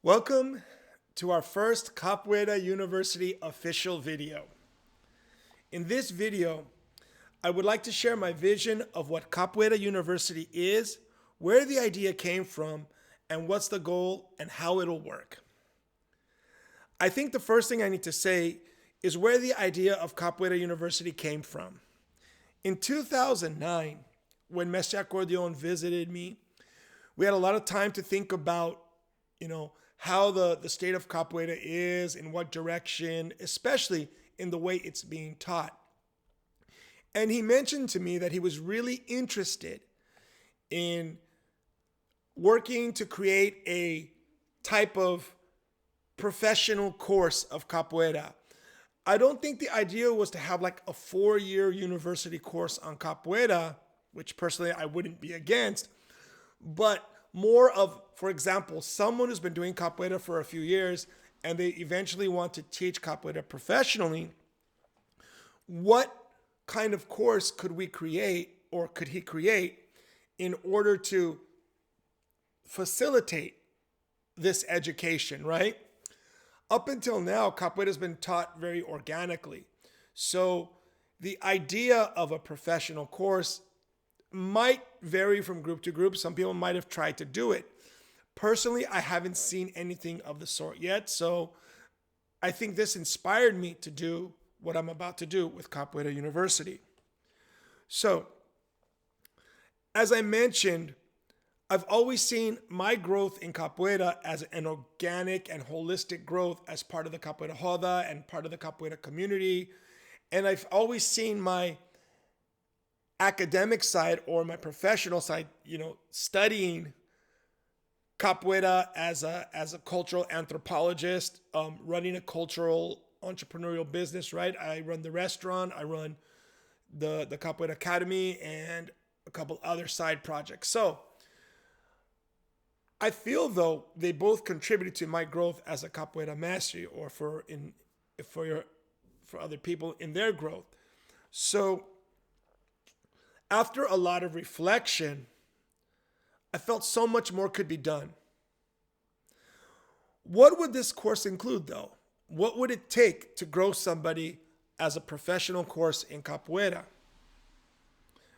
Welcome to our first Capoeira University official video. In this video, I would like to share my vision of what Capoeira University is, where the idea came from, and what's the goal and how it'll work. I think the first thing I need to say is where the idea of Capoeira University came from. In 2009, when Mestre visited me, we had a lot of time to think about, how the state of capoeira is, in what direction, especially in the way it's being taught. And he mentioned to me that he was really interested in working to create a type of professional course of capoeira. I don't think the idea was to have like a 4-year university course on capoeira, which personally I wouldn't be against, but more of, for example, someone who's been doing capoeira for a few years and they eventually want to teach capoeira professionally. What kind of course could we create, or could he create, in order to facilitate this education, right? Up until now, capoeira has been taught very organically. So the idea of a professional course might vary from group to group. Some people might have tried to do it. Personally, I haven't seen anything of the sort yet. So I think this inspired me to do what I'm about to do with Capoeira University. So, as I mentioned, I've always seen my growth in capoeira as an organic and holistic growth as part of the Capoeira Roda and part of the capoeira community. And I've always seen my academic side or my professional side, studying capoeira as a cultural anthropologist, running a cultural entrepreneurial business, right? I run the restaurant, I run the Capoeira Academy, and a couple other side projects. So I feel though they both contributed to my growth as a capoeira master, or for other people in their growth. So after a lot of reflection, I felt so much more could be done. What would this course include though? What would it take to grow somebody as a professional course in capoeira,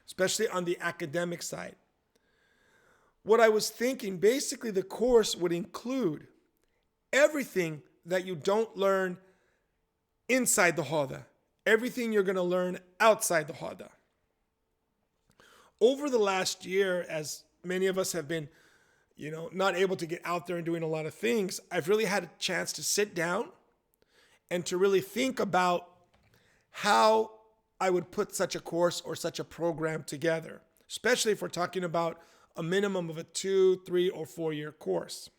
especially on the academic side? What I was thinking, basically the course would include everything that you don't learn inside the roda, everything you're going to learn outside the roda. Over the last year, as many of us have been, not able to get out there and doing a lot of things, I've really had a chance to sit down and to really think about how I would put such a course or such a program together, especially if we're talking about a minimum of a 2, 3, or 4-year course.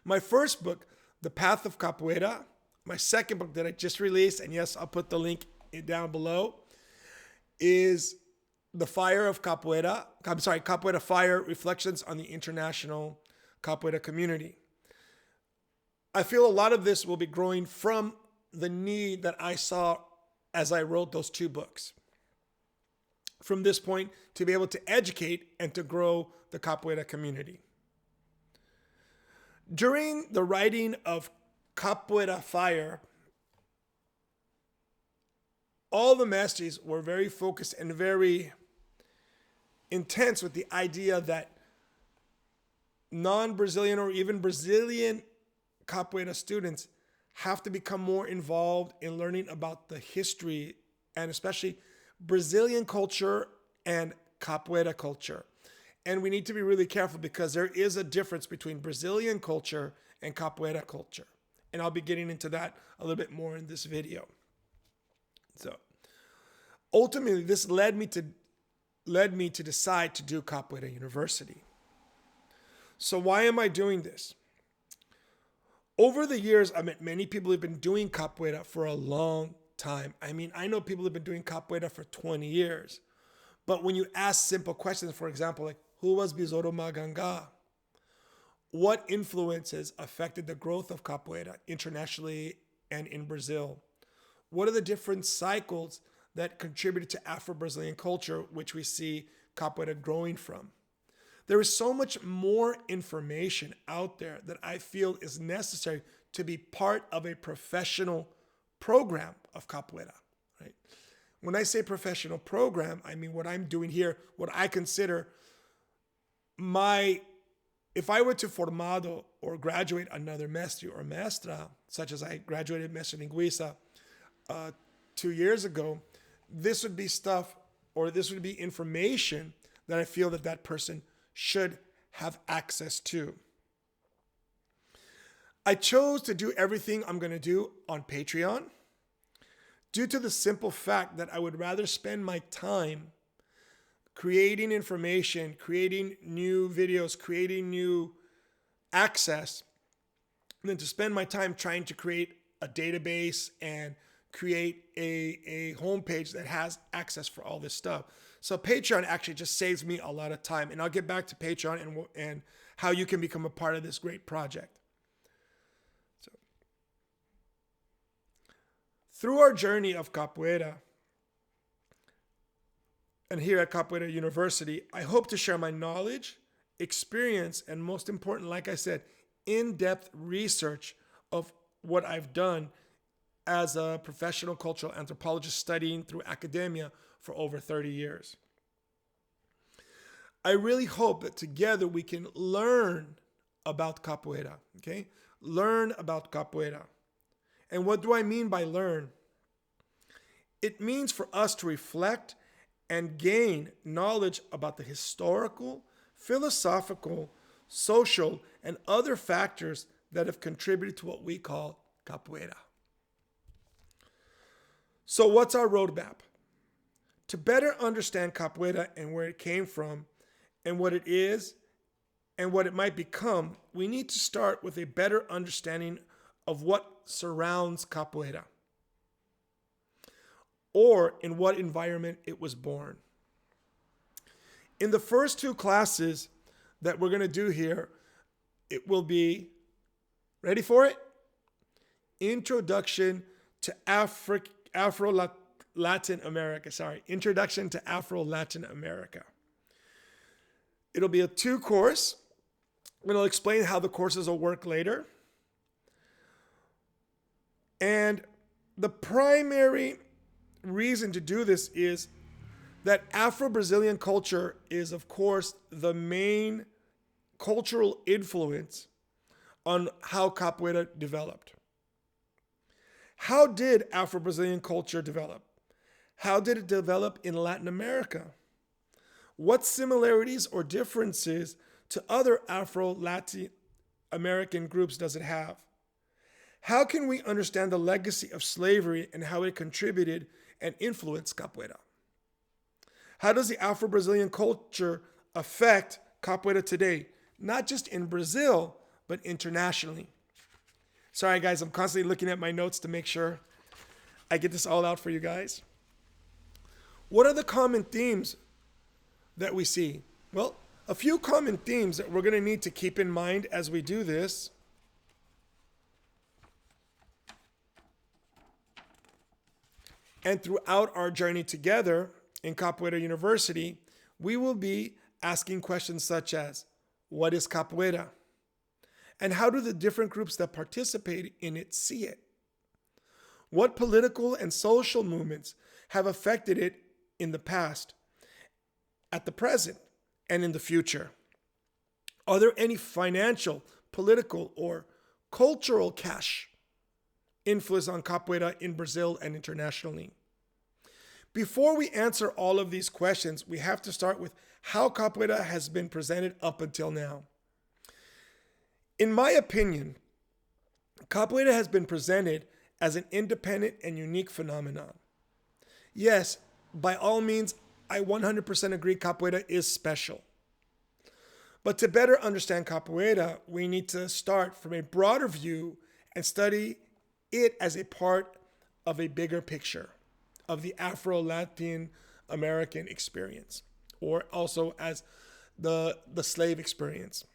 My first book, The Path of Capoeira, my second book that I just released, and yes, I'll put the link down below, is Capoeira Fire, Reflections on the International Capoeira Community. I feel a lot of this will be growing from the need that I saw as I wrote those 2 books. From this point, to be able to educate and to grow the capoeira community. During the writing of Capoeira Fire, all the mestres were very focused and very intense with the idea that non-Brazilian or even Brazilian capoeira students have to become more involved in learning about the history and especially Brazilian culture and capoeira culture. And we need to be really careful because there is a difference between Brazilian culture and capoeira culture. And I'll be getting into that a little bit more in this video. So ultimately, this led me to decide to do Capoeira University. So why am I doing this? Over the years, I met many people who've been doing capoeira for a long time. I mean, I know people who've been doing capoeira for 20 years. But when you ask simple questions, for example, like, who was Besouro Maganga? What influences affected the growth of capoeira internationally and in Brazil? What are the different cycles that contributed to Afro-Brazilian culture, which we see capoeira growing from? There is so much more information out there that I feel is necessary to be part of a professional program of capoeira, right? When I say professional program, I mean what I'm doing here, what I consider if I were to formado or graduate another mestre or maestra, such as I graduated Mestre Linguista 2 years ago, this would be stuff, or this would be information that I feel that that person should have access to. I chose to do everything I'm going to do on Patreon due to the simple fact that I would rather spend my time creating information, creating new videos, creating new access, than to spend my time trying to create a database and create a homepage that has access for all this stuff. So Patreon actually just saves me a lot of time. And I'll get back to Patreon and how you can become a part of this great project. So, through our journey of capoeira, and here at Capoeira University, I hope to share my knowledge, experience, and most important, like I said, in-depth research of what I've done as a professional cultural anthropologist studying through academia for over 30 years. I really hope that together we can learn about capoeira, okay? Learn about capoeira. And what do I mean by learn? It means for us to reflect and gain knowledge about the historical, philosophical, social, and other factors that have contributed to what we call capoeira. So what's our roadmap? To better understand capoeira and where it came from and what it is and what it might become, we need to start with a better understanding of what surrounds capoeira, or in what environment it was born. In the first two classes that we're going to do here, it will be, ready for it? Introduction to Afro-Latin America. Introduction to Afro-Latin America. It'll be a 2-course. I'm going to explain how the courses will work later. And the primary reason to do this is that Afro-Brazilian culture is, of course, the main cultural influence on how capoeira developed. How did Afro-Brazilian culture develop? How did it develop in Latin America? What similarities or differences to other Afro-Latin American groups does it have? How can we understand the legacy of slavery and how it contributed and influenced capoeira? How does the Afro-Brazilian culture affect capoeira today? Not just in Brazil, but internationally. Sorry, guys, I'm constantly looking at my notes to make sure I get this all out for you guys. What are the common themes that we see? Well, a few common themes that we're going to need to keep in mind as we do this. And throughout our journey together in Capoeira University, we will be asking questions such as, what is capoeira? And how do the different groups that participate in it see it? What political and social movements have affected it in the past, at the present, and in the future? Are there any financial, political, or cultural cash influence on capoeira in Brazil and internationally? Before we answer all of these questions, we have to start with how capoeira has been presented up until now. In my opinion, capoeira has been presented as an independent and unique phenomenon. Yes, by all means, I 100% agree capoeira is special. But to better understand capoeira, we need to start from a broader view and study it as a part of a bigger picture of the Afro-Latin American experience, or also as the slave experience.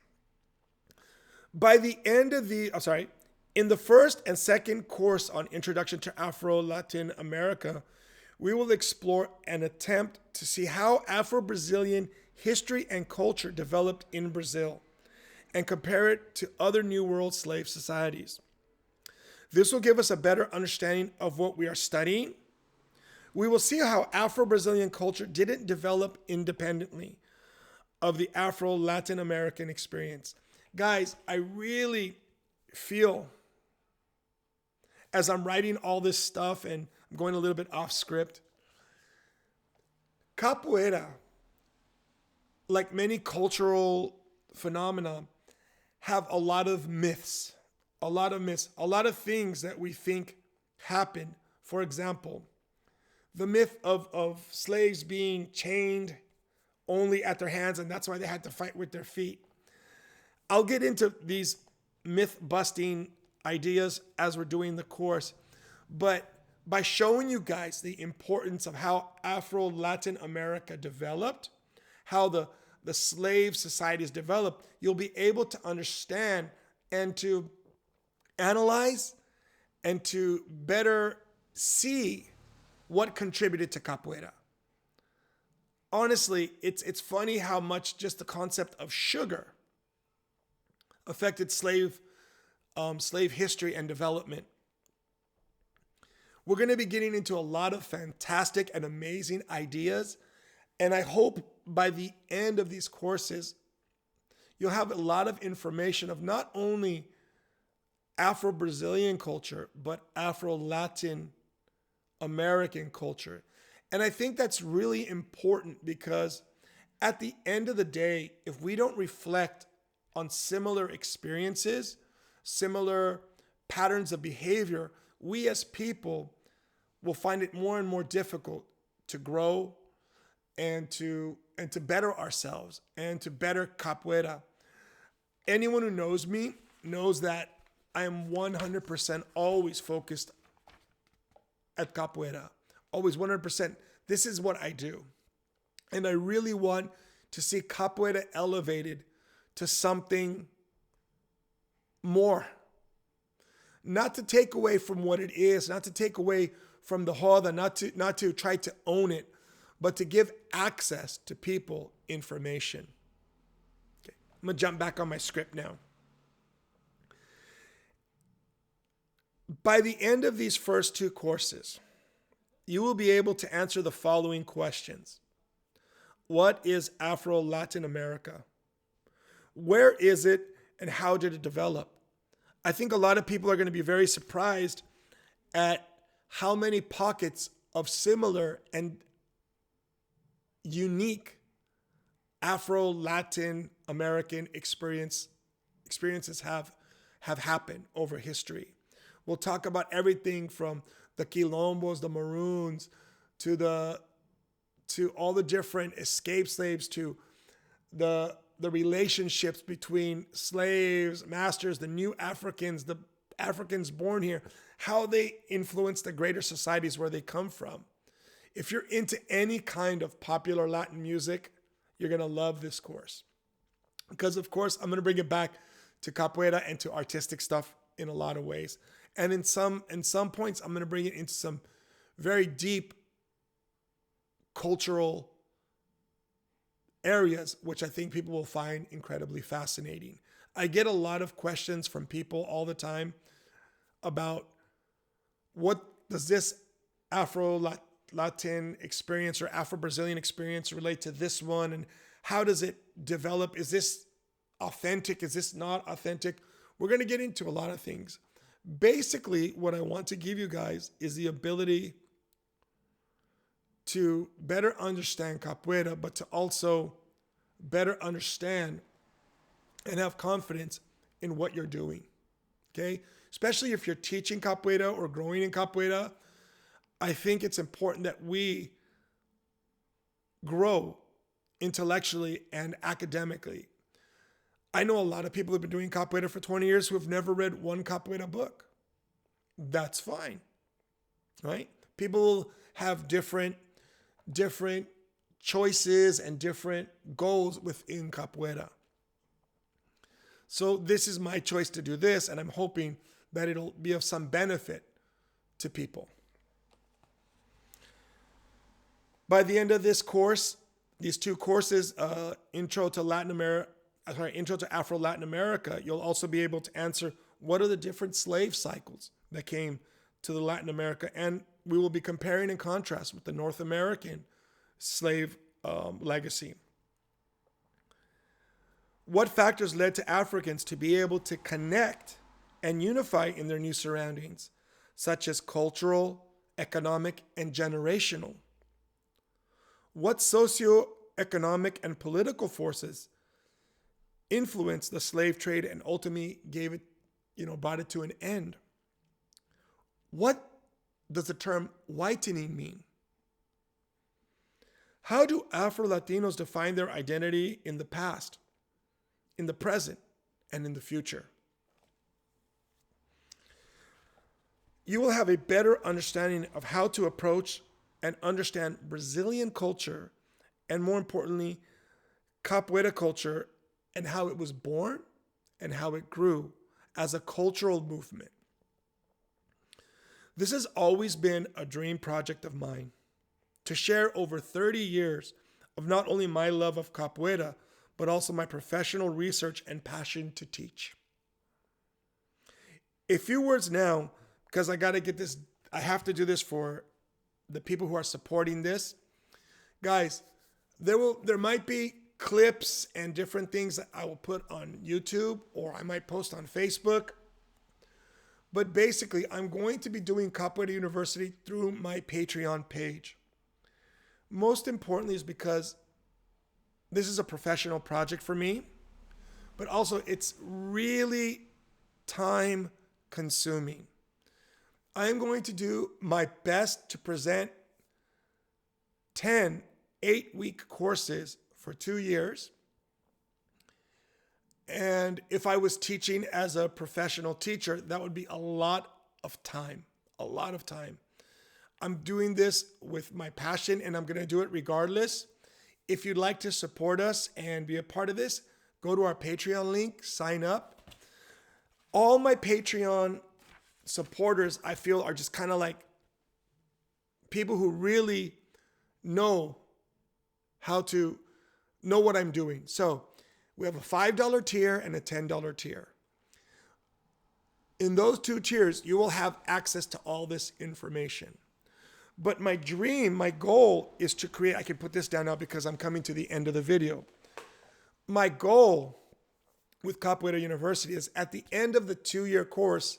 By the end of in the first and second course on Introduction to Afro-Latin America, we will explore and attempt to see how Afro-Brazilian history and culture developed in Brazil and compare it to other New World slave societies. This will give us a better understanding of what we are studying. We will see how Afro-Brazilian culture didn't develop independently of the Afro-Latin American experience. Guys, I really feel, as I'm writing all this stuff and I'm going a little bit off script, Capoeira, like many cultural phenomena, have a lot of myths, a lot of things that we think happen. For example, the myth of slaves being chained only at their hands, and that's why they had to fight with their feet. I'll get into these myth-busting ideas as we're doing the course, but by showing you guys the importance of how Afro-Latin America developed, how the slave societies developed, you'll be able to understand and to analyze and to better see what contributed to Capoeira. Honestly, it's funny how much just the concept of sugar affected slave history and development. We're going to be getting into a lot of fantastic and amazing ideas, and I hope by the end of these courses, you'll have a lot of information of not only Afro-Brazilian culture, but Afro-Latin American culture. And I think that's really important because at the end of the day, if we don't reflect on similar experiences, similar patterns of behavior, we as people will find it more and more difficult to grow and to better ourselves and to better Capoeira. Anyone who knows me knows that I am 100% always focused at Capoeira. Always 100%. This is what I do. And I really want to see Capoeira elevated to something more. Not to take away from what it is, not to take away from the roda, not to try to own it, but to give access to people information. Okay, I'm going to jump back on my script now. By the end of these first two courses, you will be able to answer the following questions. What is Afro-Latin America? Where is it and how did it develop? I think a lot of people are going to be very surprised at how many pockets of similar and unique Afro-Latin American experiences have happened over history. We'll talk about everything from the quilombos, the maroons, to all the different escaped slaves, to the relationships between slaves, masters, the new Africans, the Africans born here, how they influence the greater societies where they come from. If you're into any kind of popular Latin music, you're going to love this course. Because, of course, I'm going to bring it back to Capoeira and to artistic stuff in a lot of ways. And in some points, I'm going to bring it into some very deep cultural areas, which I think people will find incredibly fascinating. I get a lot of questions from people all the time about what does this Afro-Latin experience or Afro-Brazilian experience relate to this one, and how does it develop? Is this authentic? Is this not authentic? We're going to get into a lot of things. Basically, what I want to give you guys is the ability to better understand Capoeira, but to also better understand and have confidence in what you're doing, okay? Especially if you're teaching Capoeira or growing in Capoeira, I think it's important that we grow intellectually and academically. I know a lot of people who have been doing Capoeira for 20 years who have never read one Capoeira book. That's fine, right? People have different choices and different goals within Capoeira. So this is my choice to do this, and I'm hoping that it'll be of some benefit to people. By the end of this course, these two courses, Intro to Afro Latin America, you'll also be able to answer what are the different slave cycles that came to the Latin America, and we will be comparing and contrast with the North American slave legacy. What factors led to Africans to be able to connect and unify in their new surroundings, such as cultural, economic, and generational? What socioeconomic and political forces influenced the slave trade and ultimately brought it to an end? What does the term whitening mean? How do Afro-Latinos define their identity in the past, in the present, and in the future? You will have a better understanding of how to approach and understand Brazilian culture, and more importantly, Capoeira culture, and how it was born and how it grew as a cultural movement. This has always been a dream project of mine, to share over 30 years of not only my love of Capoeira, but also my professional research and passion to teach. A few words now, because I have to do this for the people who are supporting this. Guys, there might be clips and different things that I will put on YouTube, or I might post on Facebook. But basically, I'm going to be doing Capoeira University through my Patreon page. Most importantly is because this is a professional project for me, but also it's really time consuming. I am going to do my best to present 10 8-week courses for 2 years. And if I was teaching as a professional teacher, that would be a lot of time. I'm doing this with my passion, and I'm going to do it regardless. If you'd like to support us and be a part of this, go to our Patreon link, sign up. All my Patreon supporters, I feel, are just kind of like people who really know how to know what I'm doing. So we have a $5 tier and a $10 tier. In those two tiers, you will have access to all this information. But my dream, my goal is to create, I can put this down now because I'm coming to the end of the video. My goal with Capoeira University is at the end of the 2-year course,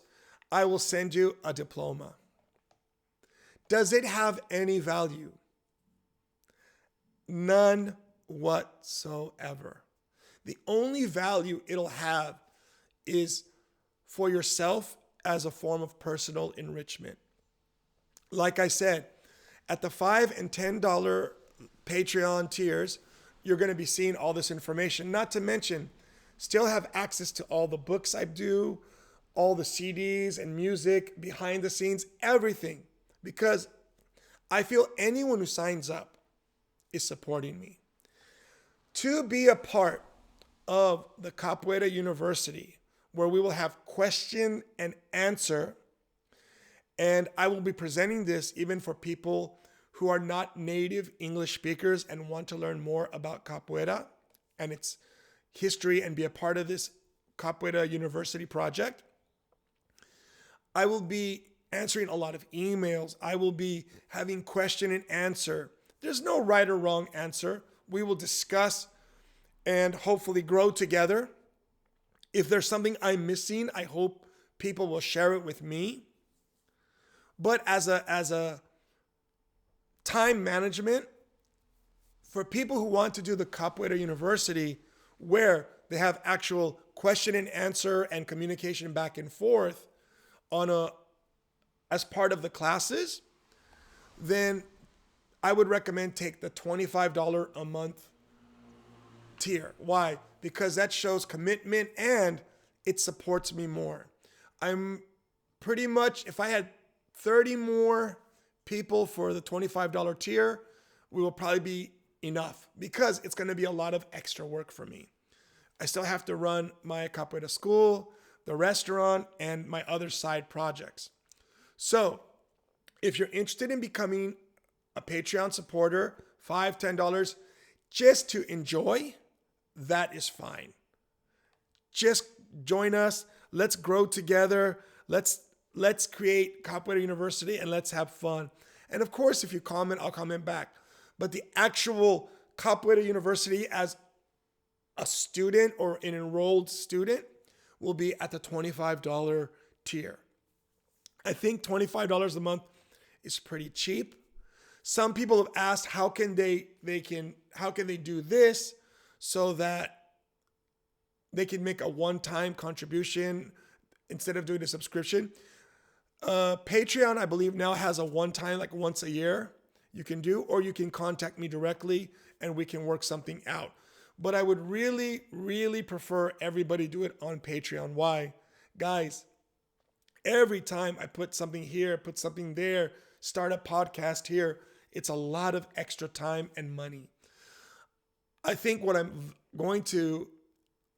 I will send you a diploma. Does it have any value? None whatsoever. The only value it'll have is for yourself as a form of personal enrichment. Like I said, at the $5 and $10 Patreon tiers, you're going to be seeing all this information. Not to mention, still have access to all the books I do, all the CDs and music, behind the scenes, everything. Because I feel anyone who signs up is supporting me. To be a part of the Capoeira University, where we will have question and answer, and I will be presenting this even for people who are not native English speakers and want to learn more about Capoeira and its history and be a part of this Capoeira University project. I will be answering a lot of emails. I will be having question and answer. There's no right or wrong answer. We will discuss and hopefully grow together. If there's something I'm missing, I hope people will share it with me. But as a time management, for people who want to do the Capoeira University, where they have actual question and answer and communication back and forth as part of the classes, then I would recommend take the $25 a month tier. Why? Because that shows commitment and it supports me more. I'm pretty much, if I had 30 more people for the $25 tier, we will probably be enough because it's going to be a lot of extra work for me. I still have to run my capoeira school, the restaurant, and my other side projects. So if you're interested in becoming a Patreon supporter, $5, $10, just to enjoy, that is fine. Just join us. Let's grow together. Let's create Capoeira University and let's have fun. And of course, if you comment, I'll comment back. But the actual Capoeira University as a student or an enrolled student will be at the $25 tier. I think $25 a month is pretty cheap. Some people have asked how can they do this so that they can make a one-time contribution instead of doing a subscription. Patreon, I believe, now has a one-time, like once a year, you can do, or you can contact me directly and we can work something out. But I would really, really prefer everybody do it on Patreon. Why? Guys, every time I put something here, put something there, start a podcast here, it's a lot of extra time and money. I think what I'm going to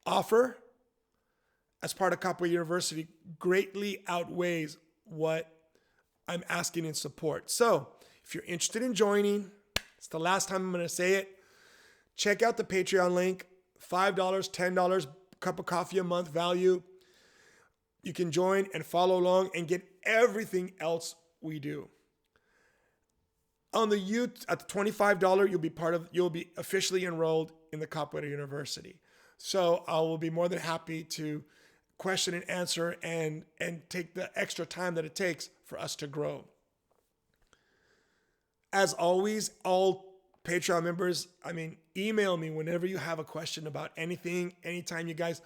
offer as part of Capoeira University greatly outweighs what I'm asking in support. So if you're interested in joining, it's the last time I'm going to say it. Check out the Patreon link, $5, $10, cup of coffee a month value. You can join and follow along and get everything else we do. On the youth at the $25, you'll be officially enrolled in the Capoeira University. So I will be more than happy to question and answer and take the extra time that it takes for us to grow. As always, all Patreon members, email me whenever you have a question about anything, anytime you guys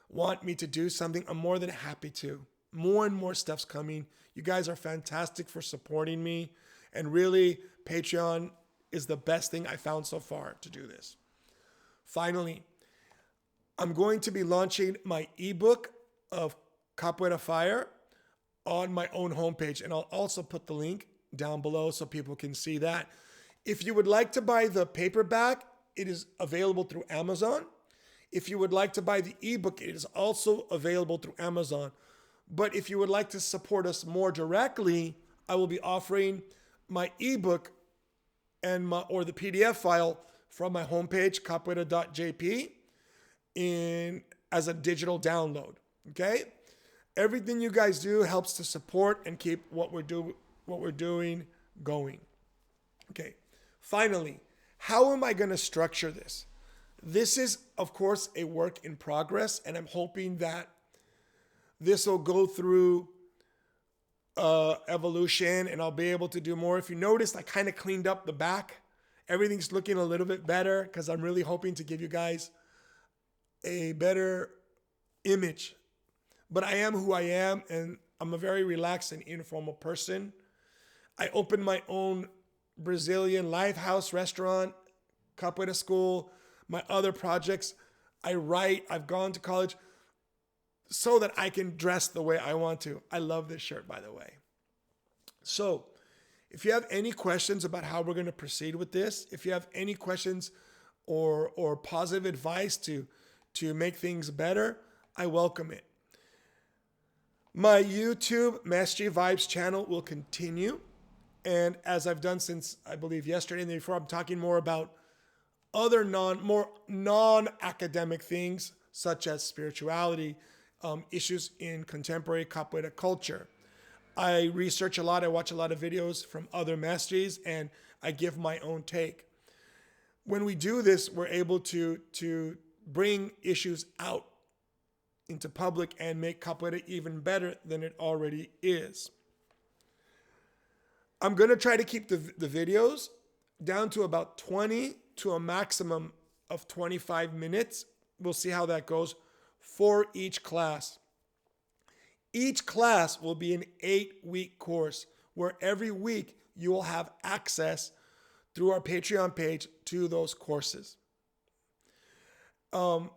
want me to do something, I'm more than happy to. More and more stuff's coming. You guys are fantastic for supporting me. And really, Patreon is the best thing I found so far to do this. Finally, I'm going to be launching my ebook of Capoeira Fire on my own homepage. And I'll also put the link down below so people can see that. If you would like to buy the paperback, it is available through Amazon. If you would like to buy the ebook, it is also available through Amazon. But if you would like to support us more directly, I will be offering my ebook or the PDF file from my homepage, capoeira.jp, as a digital download. Okay? Everything you guys do helps to support and keep what we're doing going. Okay. Finally, how am I going to structure this? This is, of course, a work in progress, and I'm hoping that this will go through evolution and I'll be able to do more. If you noticed, I kind of cleaned up the back. Everything's looking a little bit better because I'm really hoping to give you guys a better image. But I am who I am, and I'm a very relaxed and informal person. I opened my own Brazilian live house restaurant, capoeira school, my other projects. I write, I've gone to college so that I can dress the way I want to. I love this shirt, by the way. So if you have any questions about how we're going to proceed with this, if you have any questions or positive advice to make things better, I welcome it. My YouTube Mestre Vibes channel will continue. And as I've done since, I believe, yesterday and the day before, I'm talking more about other more non-academic things, such as spirituality, issues in contemporary capoeira culture. I research a lot. I watch a lot of videos from other mestres, and I give my own take. When we do this, we're able to bring issues out into public and make capoeira even better than it already is. I'm going to try to keep the videos down to about 20 to a maximum of 25 minutes. We'll see how that goes for each class. Each class will be an 8-week course where every week you will have access through our Patreon page to those courses. I'll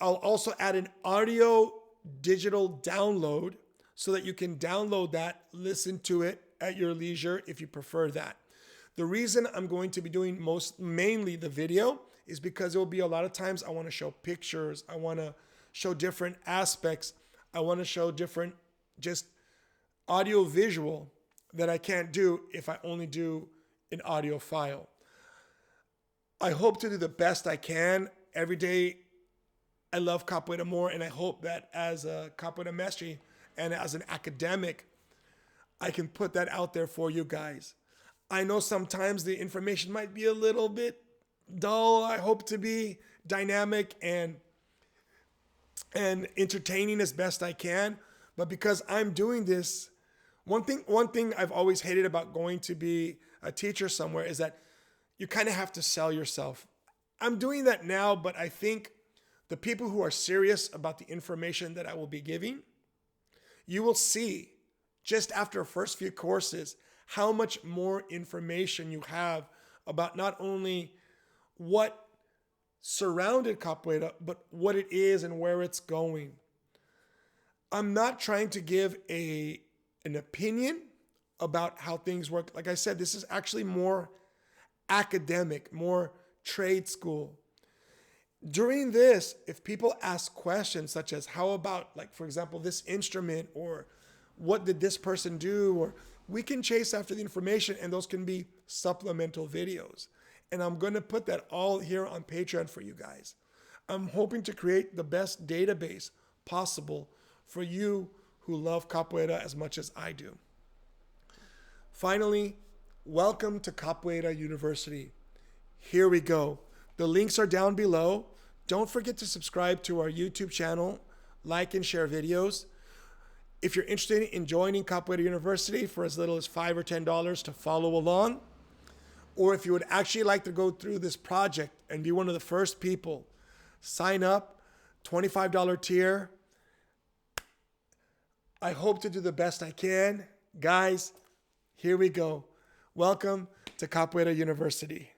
also add an audio digital download so that you can download that, listen to it at your leisure if you prefer that. The reason I'm going to be doing mainly the video is because there will be a lot of times I want to show pictures. I want to show different aspects. I want to show different just audio visual that I can't do if I only do an audio file. I hope to do the best I can. Every day I love Capoeira more, and I hope that as a Capoeira Mestre and as an academic, I can put that out there for you guys. I know sometimes the information might be a little bit dull. I hope to be dynamic and entertaining as best I can. But because I'm doing this, one thing I've always hated about going to be a teacher somewhere is that you kind of have to sell yourself. I'm doing that now, but I think the people who are serious about the information that I will be giving, you will see just after first few courses how much more information you have about not only what surrounded capoeira, but what it is and where it's going. I'm not trying to give an opinion about how things work. Like I said, this is actually more academic, more trade school. During this, if people ask questions such as how about, like, for example, this instrument, or what did this person do, or we can chase after the information, and those can be supplemental videos. And I'm going to put that all here on Patreon for you guys. I'm hoping to create the best database possible for you who love capoeira as much as I do. Finally, welcome to Capoeira University. Here we go. The links are down below. Don't forget to subscribe to our YouTube channel, like and share videos. If you're interested in joining Capoeira University for as little as $5 or $10 to follow along, or if you would actually like to go through this project and be one of the first people, sign up, $25 tier. I hope to do the best I can. Guys, here we go. Welcome to Capoeira University.